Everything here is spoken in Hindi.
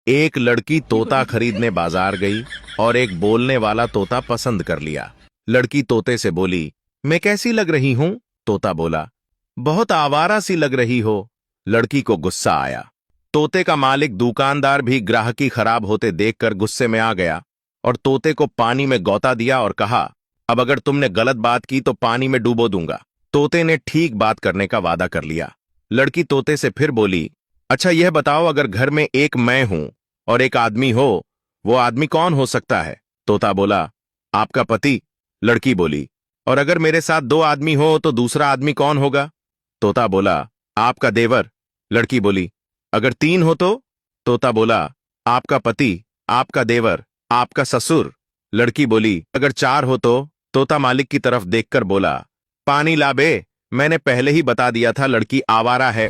एक लड़की तोता खरीदने बाजार गई और एक बोलने वाला तोता पसंद कर लिया। लड़की तोते से बोली, मैं कैसी लग रही हूं? तोता बोला, बहुत आवारा सी लग रही हो। लड़की को गुस्सा आया। तोते का मालिक दुकानदार भी ग्राहकी खराब होते देखकर गुस्से में आ गया और तोते को पानी में गोता दिया और कहा, अब अगर तुमने गलत बात की तो पानी में डूबो दूंगा। तोते ने ठीक बात करने का वादा कर लिया। लड़की तोते से फिर बोली, अच्छा यह बताओ, अगर घर में एक मैं हूं और एक आदमी हो, वो आदमी कौन हो सकता है? तोता बोला, आपका पति। लड़की बोली, और अगर मेरे साथ दो आदमी हो तो दूसरा आदमी कौन होगा? तोता बोला, आपका देवर। लड़की बोली, अगर तीन हो तो? तोता बोला, आपका पति, आपका देवर, आपका ससुर। लड़की बोली, अगर चार हो तो? तोता मालिक की तरफ देखकर बोला, पानी ला बे, मैंने पहले ही बता दिया था लड़की आवारा है।